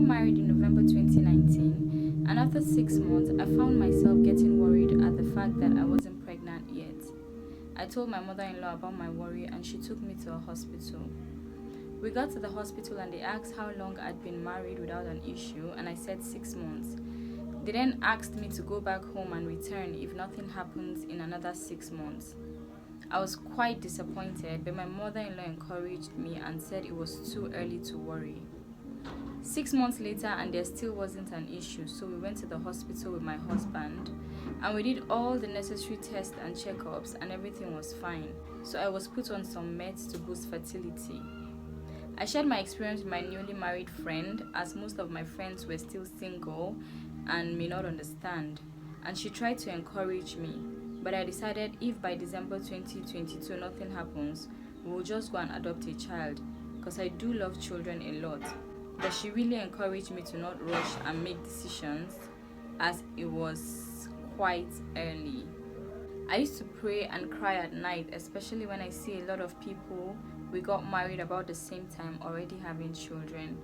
got married in November 2019, and after 6 months, I found myself getting worried at the fact that I wasn't pregnant yet. I told my mother-in-law about my worry, and she took me to a hospital. We got to the hospital and they asked how long I'd been married without an issue, and I said 6 months. They then asked me to go back home and return if nothing happens in another 6 months. I was quite disappointed, but my mother-in-law encouraged me and said it was too early to worry. 6 months later, and there still wasn't an issue, so we went to the hospital with my husband, and we did all the necessary tests and checkups, and everything was fine. So I was put on some meds to boost fertility. I shared my experience with my newly married friend, as most of my friends were still single and may not understand, and she tried to encourage me, but I decided if by December 2022 nothing happens, we will just go and adopt a child, because I do love children a lot. But she really encouraged me to not rush and make decisions, as it was quite early. I used to pray and cry at night, especially when I see a lot of people we got married about the same time already having children.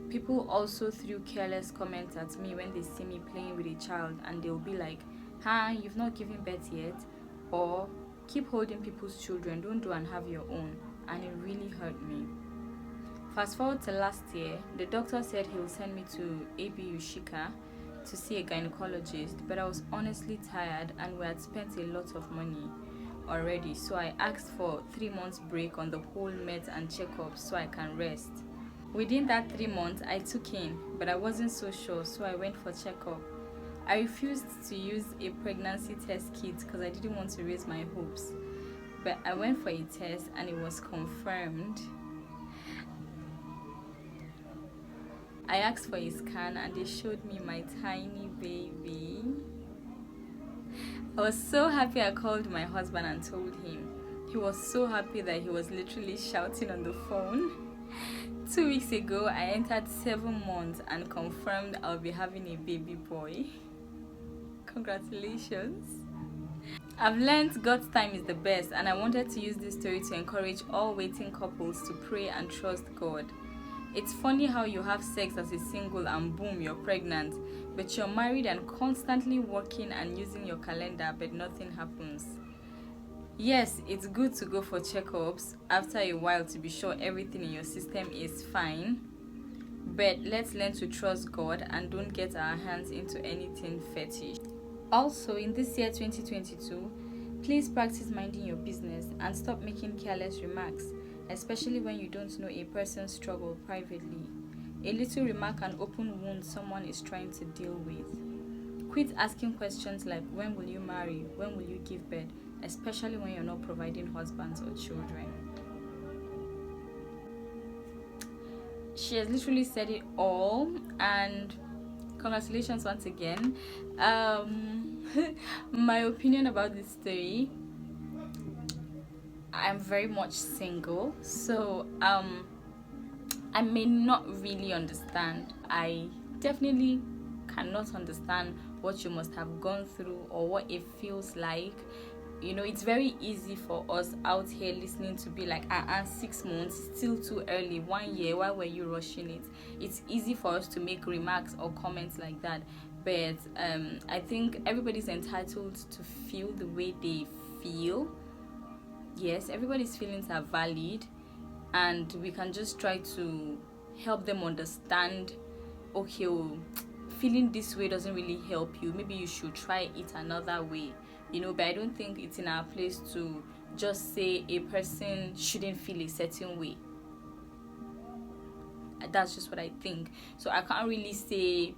People also threw careless comments at me when they see me playing with a child, and they'll be like, you've not given birth yet, or keep holding people's children, don't do and have your own, and it really hurt me. Fast forward to last year, the doctor said he will send me to Ep.6 to see a gynecologist, but I was honestly tired and we had spent a lot of money already, so I asked for 3 months break on the whole meds and checkups so I can rest. Within that 3 months, I took in, but I wasn't so sure, so I went for checkup. I refused to use a pregnancy test kit because I didn't want to raise my hopes, but I went for a test and it was confirmed. I asked for a scan and they showed me my tiny baby. I was so happy. I called my husband and told him. He was so happy that he was literally shouting on the phone. 2 weeks ago, I entered 7 months and confirmed I'll be having a baby boy. Congratulations. I've learned God's time is the best, and I wanted to use this story to encourage all waiting couples to pray and trust God. It's funny how you have sex as a single and boom, you're pregnant, but you're married and constantly working and using your calendar, but nothing happens. Yes, it's good to go for checkups after a while to be sure everything in your system is fine, but let's learn to trust God and don't get our hands into anything fetish. Also, in this year 2022, please practice minding your business and stop making careless remarks, especially when you don't know a person's struggle privately. A little remark can open wounds someone is trying to deal with. Quit asking questions like, when will you marry? When will you give birth? Especially when you're not providing husbands or children. She has literally said it all, and congratulations once again. My opinion about this story, I'm very much single, so I may not really understand. I definitely cannot understand what you must have gone through or what it feels like. You know, it's very easy for us out here listening to be like, 6 months, still too early, 1 year, why were you rushing it? It's easy for us to make remarks or comments like that, but I think everybody's entitled to feel the way they feel. Yes, everybody's feelings are valid, and we can just try to help them understand, okay, feeling this way doesn't really help you, maybe you should try it another way, but I don't think it's in our place to just say a person shouldn't feel a certain way. That's just what I think. So I can't really say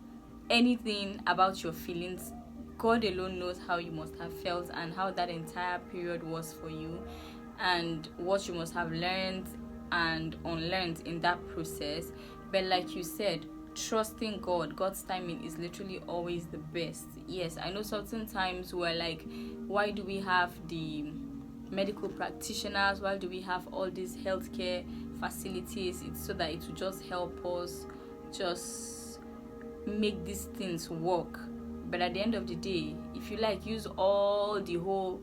anything about your feelings. God alone knows how you must have felt and how that entire period was for you, and what you must have learned and unlearned in that process. But like you said, trusting God's timing is literally always the best. Yes, I know certain times we're like, why do we have the medical practitioners? Why do we have all these healthcare facilities? It's so that it will just help us just make these things work. But at the end of the day, if you use all the whole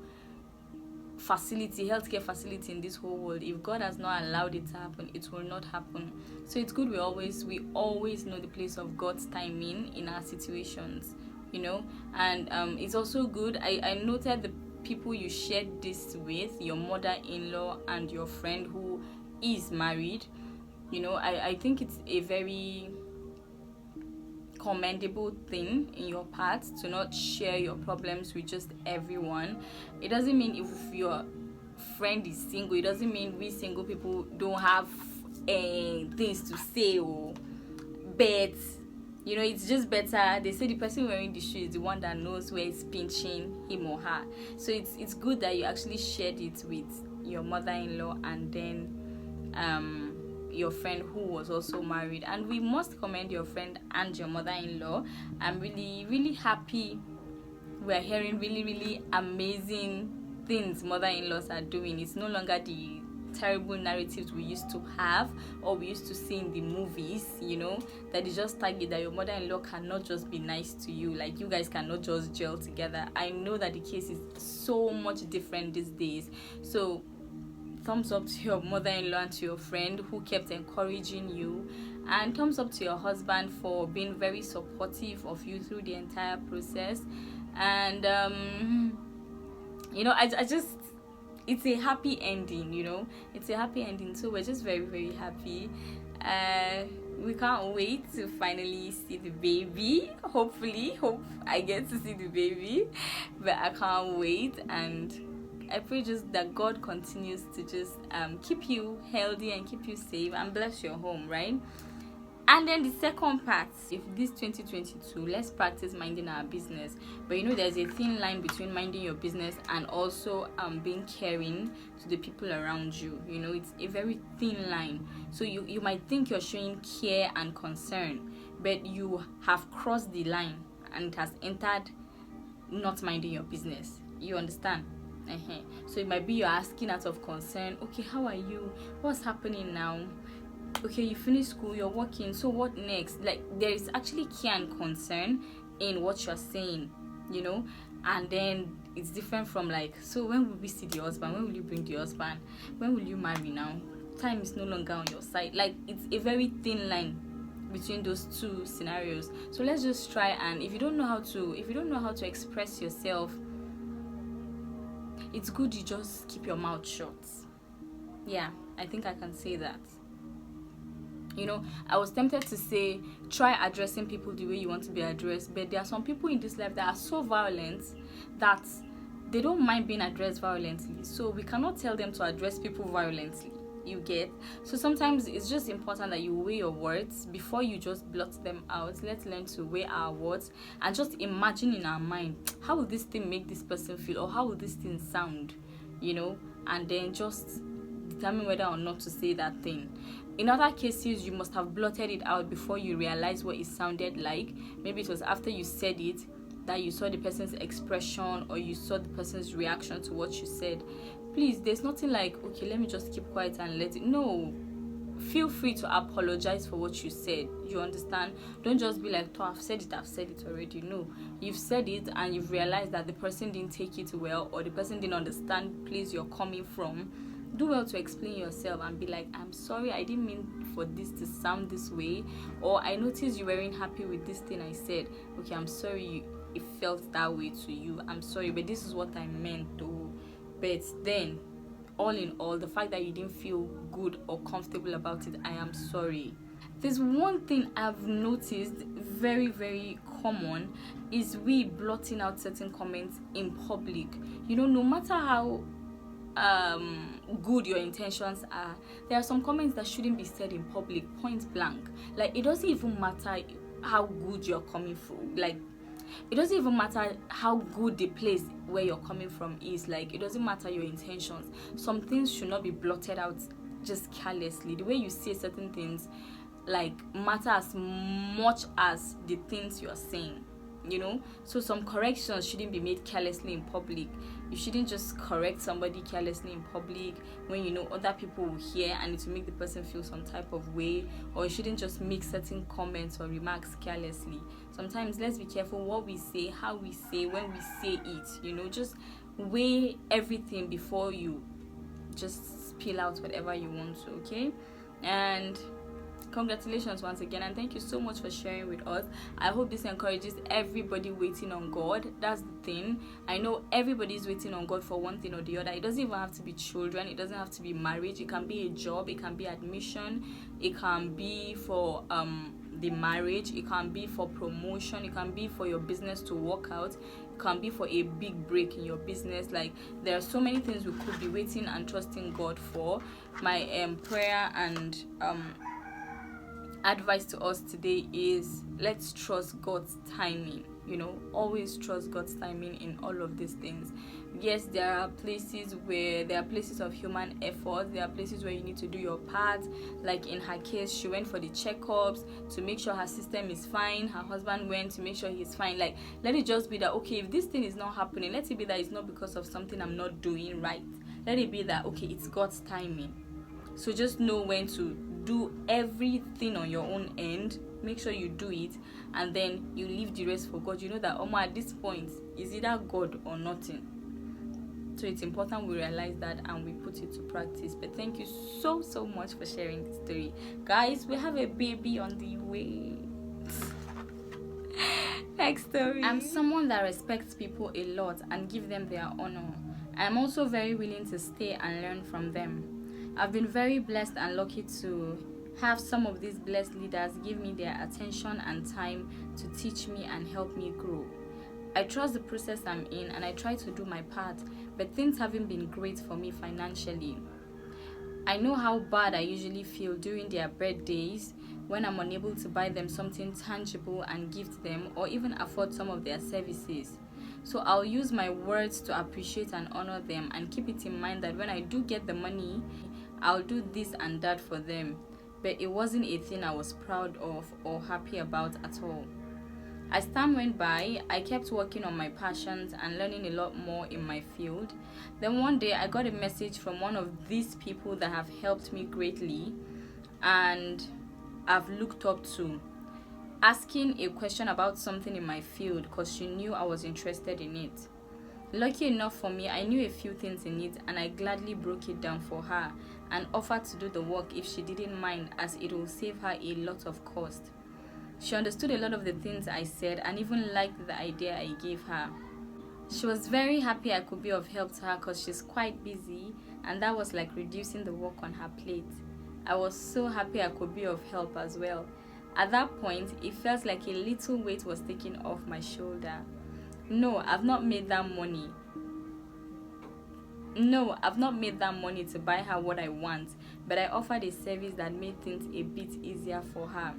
healthcare facility in this whole world. If God has not allowed it to happen, it will not happen. So it's good we always know the place of God's timing in our situations, and it's also good. I noted the people you shared this with, your mother-in-law and your friend who is married. I think it's a very commendable thing in your part to not share your problems with just everyone. It doesn't mean if your friend is single, it doesn't mean we single people don't have things to say, but it's just better. They say the person wearing the shoe is the one that knows where it's pinching him or her. So it's good that you actually shared it with your mother-in-law and then your friend who was also married. And we must commend your friend and your mother-in-law. I'm really, really happy we're hearing really, really amazing things mother-in-laws are doing. It's no longer the terrible narratives we used to have or we used to see in the movies, that is just target that your mother-in-law cannot just be nice to you, like you guys cannot just gel together. I know that the case is so much different these days. So thumbs up to your mother-in-law and to your friend who kept encouraging you, and thumbs up to your husband for being very supportive of you through the entire process. And I just, it's a happy ending. It's a happy ending, so we're just very, very happy. We can't wait to finally see the baby. Hope I get to see the baby, but I can't wait. And I pray just that God continues to just keep you healthy and keep you safe and bless your home, right? And then the second part, if this 2022, let's practice minding our business. But there's a thin line between minding your business and also being caring to the people around you. It's a very thin line. So you might think you're showing care and concern, but you have crossed the line and it has entered not minding your business. You understand? So it might be you're asking out of concern. Okay, how are you? What's happening now? Okay, you finished school, you're working, so what next? Like, there is actually care and concern in what you're saying, and then it's different from like, so when will we see the husband? When will you bring the husband? When will you marry now? Time is no longer on your side. Like, it's a very thin line between those two scenarios. So let's just try, and if you don't know how to express yourself, it's good you just keep your mouth shut. Yeah, I think I can say that. I was tempted to say try addressing people the way you want to be addressed, but there are some people in this life that are so violent that they don't mind being addressed violently. So we cannot tell them to address people violently. You get? So sometimes it's just important that you weigh your words before you just blot them out. Let's learn to weigh our words and just imagine in our mind, how will this thing make this person feel, or how will this thing sound, and then just determine whether or not to say that thing. In other cases, you must have blotted it out before you realize what it sounded like. Maybe it was after you said it that you saw the person's expression or you saw the person's reaction to what you said. Please, there's nothing like, okay, let me just keep quiet and let it. No. Feel free to apologize for what you said. You understand? Don't just be like, oh, I've said it already. No. You've said it and you've realized that the person didn't take it well, or the person didn't understand the place you're coming from. Do well to explain yourself and be like, I'm sorry, I didn't mean for this to sound this way, or I noticed you weren't happy with this thing I said. Okay, I'm sorry it felt that way to you. I'm sorry, but this is what I meant though. But then, all in all, the fact that you didn't feel good or comfortable about it, I am sorry. There's one thing I've noticed very, very common is we blotting out certain comments in public. No matter how good your intentions are, there are some comments that shouldn't be said in public, point blank. Like, it doesn't even matter how good you're coming from. Like, it doesn't even matter how good the place where you're coming from is. Like, it doesn't matter your intentions. Some things should not be blotted out just carelessly. The way you say certain things matter as much as the things you're saying. So some corrections shouldn't be made carelessly in public. You shouldn't just correct somebody carelessly in public when other people will hear and it will make the person feel some type of way. Or you shouldn't just make certain comments or remarks carelessly. Sometimes let's be careful what we say, how we say, when we say it. Just weigh everything before you just spill out whatever you want to. Okay, and congratulations once again, and thank you so much for sharing with us. I hope this encourages everybody waiting on God. That's the thing. I know everybody's waiting on God for one thing or the other. It doesn't even have to be children, it doesn't have to be marriage, it can be a job, it can be admission, it can be for the marriage, it can be for promotion, it can be for your business to work out, it can be for a big break in your business. Like, there are so many things we could be waiting and trusting God for. My prayer and advice to us today is, let's trust God's timing. Always trust God's timing in all of these things. Yes, there are places of human effort. There are places where you need to do your part. Like in her case, she went for the checkups to make sure her system is fine. Her husband went to make sure he's fine. Like, let it just be that, okay, if this thing is not happening, let it be that it's not because of something I'm not doing right. Let it be that, okay, it's God's timing. So just know when to do everything on your own end. Make sure you do it, and then you leave the rest for God. You know that at this point, is either God or nothing. So it's important we realize that and we put it to practice. But thank you so much for sharing the story. Guys, we have a baby on the way. Next story. I'm someone that respects people a lot and give them their honor. I'm also very willing to stay and learn from them. I've been very blessed and lucky to have some of these blessed leaders give me their attention and time to teach me and help me grow. I trust the process I'm in and I try to do my part, but things haven't been great for me financially. I know how bad I usually feel during their birthdays when I'm unable to buy them something tangible and gift them, or even afford some of their services. So I'll use my words to appreciate and honor them, and keep it in mind that when I do get the money, I'll do this and that for them. But it wasn't a thing I was proud of or happy about at all. As time went by, I kept working on my passions and learning a lot more in my field. Then one day I got a message from one of these people that have helped me greatly and I've looked up to, asking a question about something in my field because she knew I was interested in it. Lucky enough for me, I knew a few things in it and I gladly broke it down for her and offered to do the work if she didn't mind, as it will save her a lot of cost. She understood a lot of the things I said and even liked the idea I gave her. She was very happy I could be of help to her because she's quite busy and that was like reducing the work on her plate. I was so happy I could be of help as well. At that point, it felt like a little weight was taken off my shoulder. No, I've not made that money to buy her what I want, but I offered a service that made things a bit easier for her.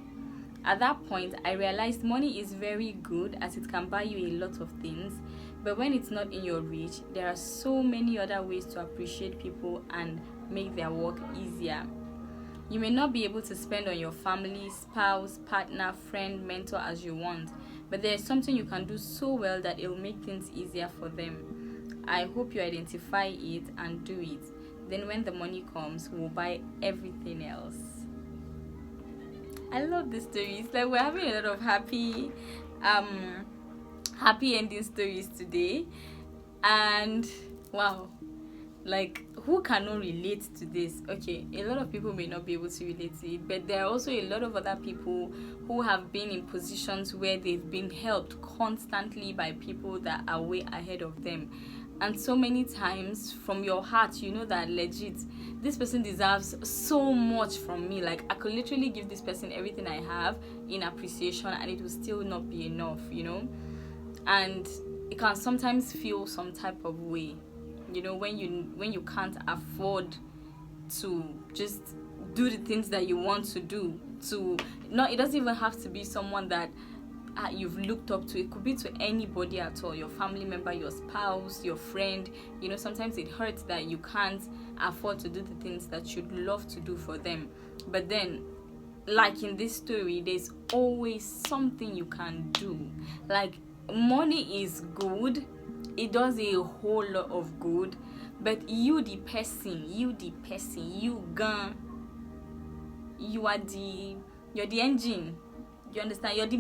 At that point, I realized money is very good as it can buy you a lot of things, but when it's not in your reach, there are so many other ways to appreciate people and make their work easier. You may not be able to spend on your family, spouse, partner, friend, mentor as you want, but there is something you can do so well that it will make things easier for them. I hope you identify it and do it. Then when the money comes, we'll buy everything else. I love the stories. Like, we're having a lot of happy ending stories today. And wow, like, who cannot relate to this? Okay, a lot of people may not be able to relate to it, but there are also a lot of other people who have been in positions where they've been helped constantly by people that are way ahead of them. And so many times from your heart, you know that legit, this person deserves so much from me. Like, I could literally give this person everything I have in appreciation and it will still not be enough, And it can sometimes feel some type of way, when you can't afford to just do the things that you want to do. It doesn't even have to be someone that you've looked up to. It could be to anybody at all, your family member, your spouse, your friend. Sometimes it hurts that you can't afford to do the things that you'd love to do for them. But then, like in this story, there's always something you can do. Like, money is good, it does a whole lot of good, but you're the engine. You understand? You're the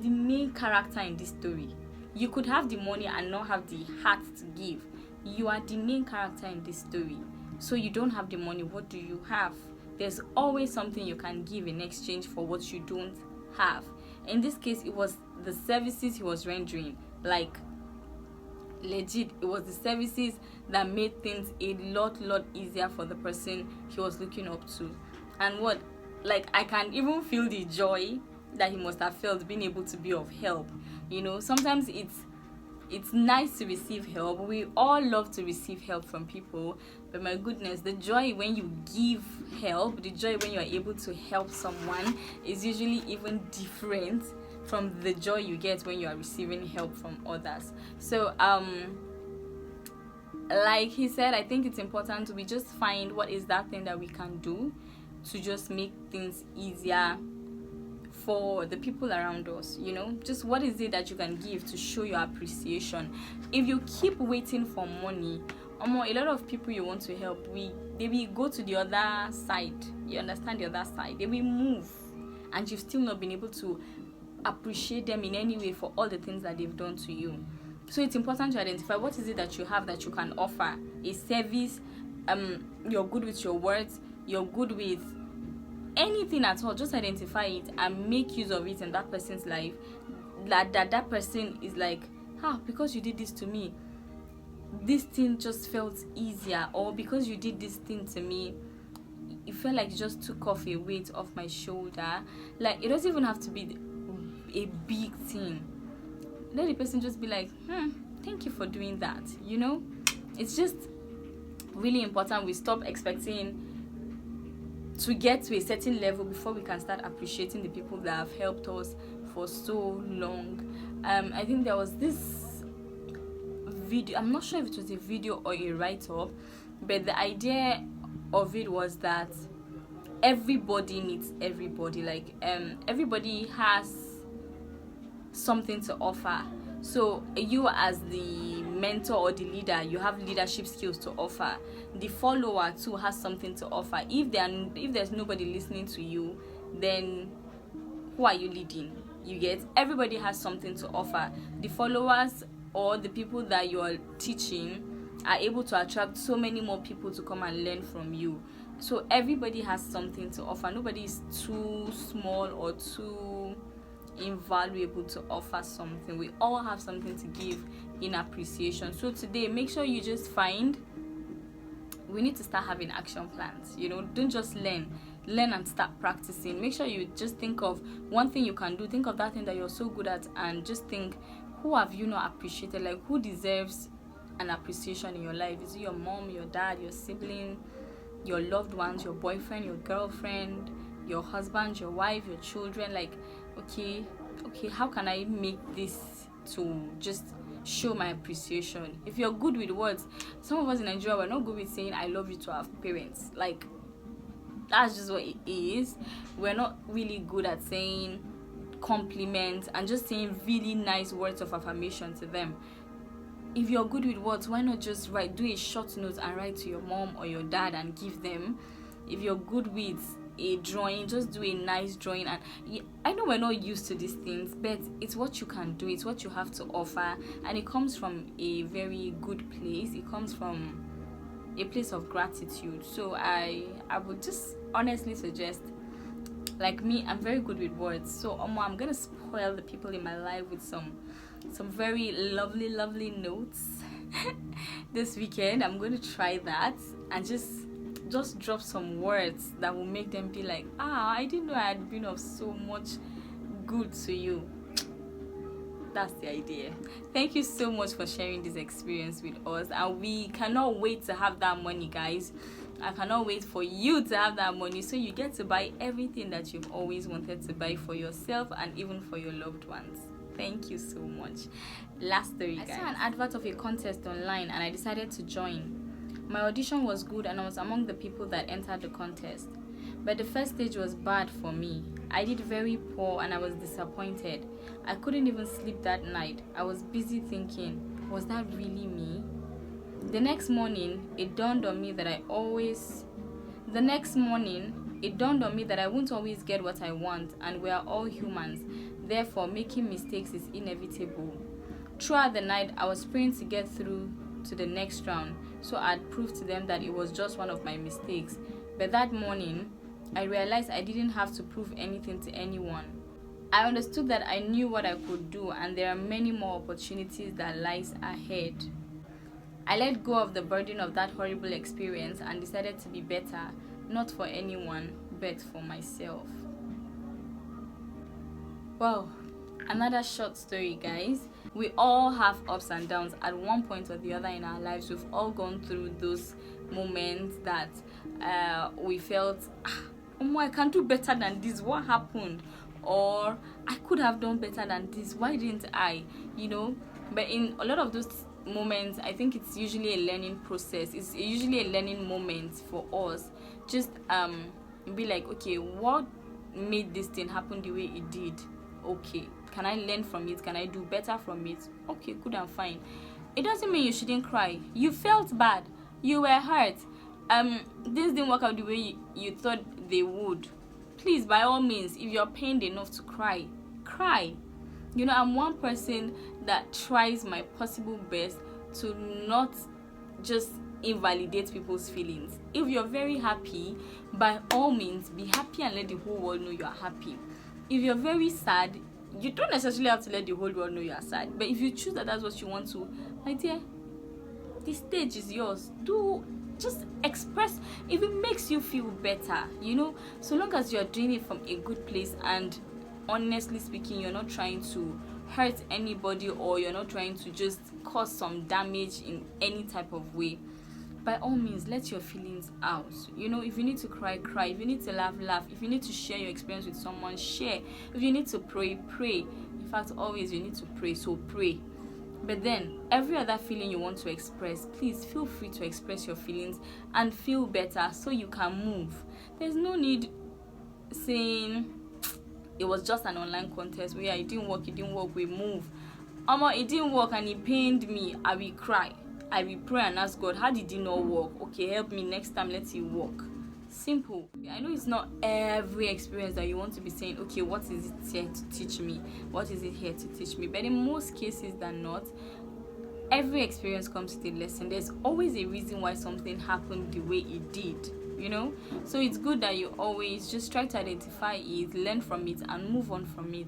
main character in this story. You could have the money and not have the heart to give. You are the main character in this story. So you don't have the money. What do you have? There's always something you can give in exchange for what you don't have. In this case, it was the services he was rendering. Like, legit, it was the services that made things a lot easier for the person he was looking up to. And what, like, I can even feel the joy that he must have felt being able to be of help. Sometimes it's nice to receive help. We all love to receive help from people, but my goodness, the joy when you give help, the joy when you are able to help someone is usually even different from the joy you get when you are receiving help from others. So like he said, I think it's important we just find what is that thing that we can do to just make things easier for the people around us. Just what is it that you can give to show your appreciation. If you keep waiting for money, a lot of people you want to help, they will go to the other side. You understand? The other side, they will move, and you've still not been able to appreciate them in any way for all the things that they've done to you. So it's important to identify what is it that you have that you can offer. A service, you're good with your words, you're good with anything at all. Just identify it and make use of it in that person's life. That person is like, because you did this to me, this thing just felt easier. Or because you did this thing to me, it felt like you just took off a weight off my shoulder. Like, it doesn't even have to be a big thing. Let the person just be like, thank you for doing that. It's just really important we stop expecting to get to a certain level before we can start appreciating the people that have helped us for so long. I think there was this video, I'm not sure if it was a video or a write-up, but the idea of it was that everybody needs everybody. Like, everybody has something to offer. So you as the mentor or the leader, you have leadership skills to offer. The follower too has something to offer. If there's nobody listening to you, then who are you leading? You get? Everybody has something to offer. The followers or the people that you are teaching are able to attract so many more people to come and learn from you. So everybody has something to offer. Nobody is too small or too invaluable to offer something. We all have something to give in appreciation. So today, make sure you just we need to start having action plans. Don't just learn and start practicing. Make sure you just think of one thing you can do. Think of that thing that you're so good at, and just think, who have you not appreciated? Like, who deserves an appreciation in your life? Is it your mom, your dad, your sibling, your loved ones, your boyfriend, your girlfriend, your husband, your wife, your children? Like, okay, how can I make this to just show my appreciation? If you're good with words, some of us in Nigeria, we're not good with saying I love you to our parents. Like, that's just what it is. We're not really good at saying compliments and just saying really nice words of affirmation to them. If you're good with words, why not just do a short note and write to your mom or your dad and give them? If you're good with a drawing, just do a nice drawing. And I know we're not used to these things, but it's what you can do, it's what you have to offer, and it comes from a very good place. It comes from a place of gratitude. So I would just honestly suggest, like me, I'm very good with words, so I'm gonna spoil the people in my life with some very lovely notes this weekend. I'm going to try that and just drop some words that will make them be like, I didn't know I had been of so much good to you. That's the idea. Thank you so much for sharing this experience with us, and we cannot wait to have that money, guys. I cannot wait for you to have that money so you get to buy everything that you've always wanted to buy for yourself and even for your loved ones. Thank you so much. Last story, guys. I saw an advert of a contest online and I decided to join. My audition was good and I was among the people that entered the contest. But the first stage was bad for me. I did very poor and I was disappointed. I couldn't even sleep that night. I was busy thinking, was that really me? The next morning, it dawned on me that I won't always get what I want, and we are all humans. Therefore, making mistakes is inevitable. Throughout the night, I was praying to get through to the next round, so I'd prove to them that it was just one of my mistakes. But that morning, I realized I didn't have to prove anything to anyone. I understood that I knew what I could do, and there are many more opportunities that lies ahead. I let go of the burden of that horrible experience and decided to be better, not for anyone, but for myself. Wow, another short story, guys. We all have ups and downs at one point or the other in our lives. We've all gone through those moments that we felt, I can do better than this. What happened? Or I could have done better than this. Why didn't I? But in a lot of those moments, I think it's usually a learning process. It's usually a learning moment for us. Just be like, okay, what made this thing happen the way it did? Okay, can I learn from it? Can I do better from it? Okay, good and fine. It doesn't mean you shouldn't cry. You felt bad. You were hurt. This didn't work out the way you thought they would. Please, by all means, if you're pained enough to cry, cry. I'm one person that tries my possible best to not just invalidate people's feelings. If you're very happy, by all means, be happy and let the whole world know you're happy. If you're very sad, you don't necessarily have to let the whole world know you're sad. But if you choose that that's what you want to, my dear, the stage is yours. Just express if it makes you feel better, so long as you're doing it from a good place, and honestly speaking, you're not trying to hurt anybody, or you're not trying to just cause some damage in any type of way. By all means, let your feelings out. If you need to cry, cry. If you need to laugh. If you need to share your experience with someone, share. If you need to pray, pray. In fact, always you need to pray, so pray. But then, every other feeling you want to express, please feel free to express your feelings and feel better so you can move. There's no need saying it was just an online contest where it didn't work, we move. It didn't work and it pained me. I will cry. I will pray and ask God, how did it not work? Okay, help me next time, let it work. Simple. I know it's not every experience that you want to be saying, okay, what is it here to teach me? What is it here to teach me? But in most cases than not, every experience comes with a lesson. There's always a reason why something happened the way it did, So it's good that you always just try to identify it, learn from it, and move on from it.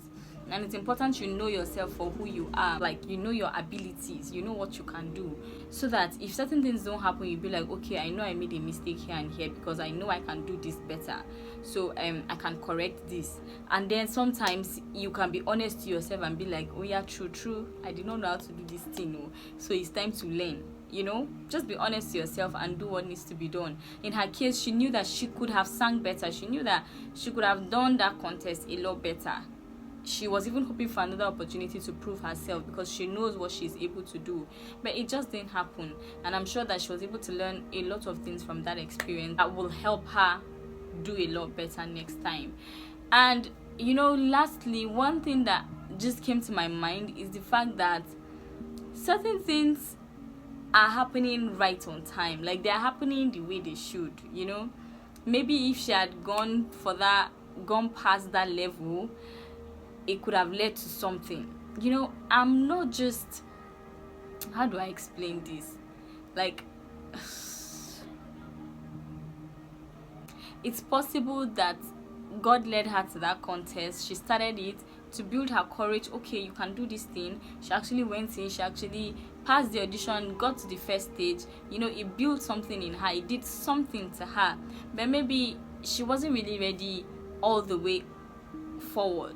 And it's important you know yourself for who you are, like your abilities, what you can do, so that if certain things don't happen, you'll be like, okay, I know I made a mistake here and here, because I know I can do this better, so I can correct this. And then sometimes you can be honest to yourself and be like, oh yeah, true, I did not know how to do this thing, so it's time to learn. Just be honest to yourself and do what needs to be done. In her case, she knew that she could have sang better. She knew that she could have done that contest a lot better. She was even hoping for another opportunity to prove herself, because she knows what she's able to do. But it just didn't happen. And I'm sure that she was able to learn a lot of things from that experience that will help her do a lot better next time. And, lastly, one thing that just came to my mind is the fact that certain things are happening right on time. Like, they're happening the way they should, Maybe if she had gone past that level, it could have led to something. I'm not just, how do I explain this? Like, it's possible that God led her to that contest. She started it to build her courage. Okay, you can do this thing. She actually went in. She actually passed the audition, got to the first stage. It built something in her. It did something to her. But maybe she wasn't really ready all the way forward,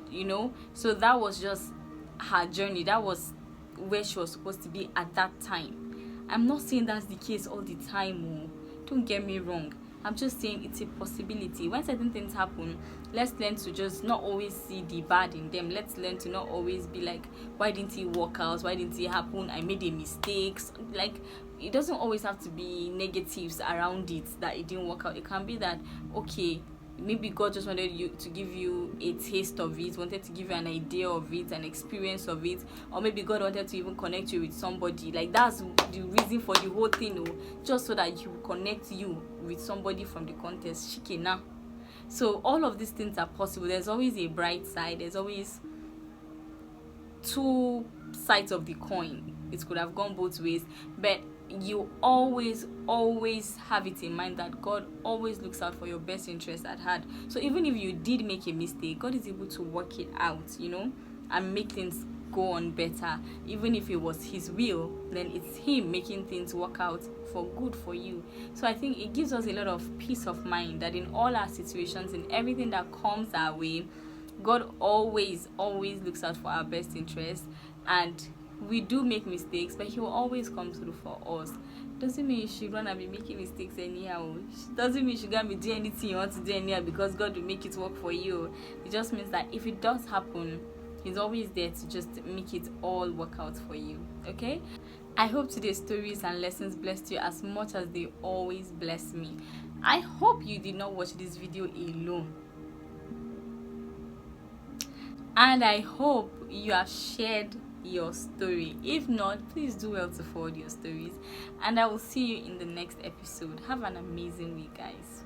So that was just her journey. That was where she was supposed to be at that time. I'm not saying that's the case all the time. Don't get me wrong. I'm just saying it's a possibility. When certain things happen, let's learn to just not always see the bad in them. Let's learn to not always be like, why didn't it work out? Why didn't it happen? I made a mistake. Like, it doesn't always have to be negatives around it that it didn't work out. It can be that, okay, maybe God just wanted you to give you a taste of it, wanted to give you an idea of it, an experience of it, or maybe God wanted to even connect you with somebody. Like, that's the reason for the whole thing, just so that He will connect you with somebody from the contest. Shikena. So all of these things are possible. There's always a bright side. There's always two sides of the coin. It could have gone both ways, but you always have it in mind that God always looks out for your best interest at heart. So even if you did make a mistake, God is able to work it out, and make things go on better. Even if it was his will, then it's him making things work out for good for you. So I think it gives us a lot of peace of mind that in all our situations, in everything that comes our way, God always looks out for our best interest. And we do make mistakes, but he will always come through for us. Doesn't mean you should run and be making mistakes anyhow. Doesn't mean you should go and be doing anything you want to do anyhow because God will make it work for you. It just means that if it does happen, he's always there to just make it all work out for you. Okay? I hope today's stories and lessons blessed you as much as they always bless me. I hope you did not watch this video alone. And I hope you have shared your story. If not, please do well to forward your stories. And I will see you in the next episode. Have an amazing week, guys.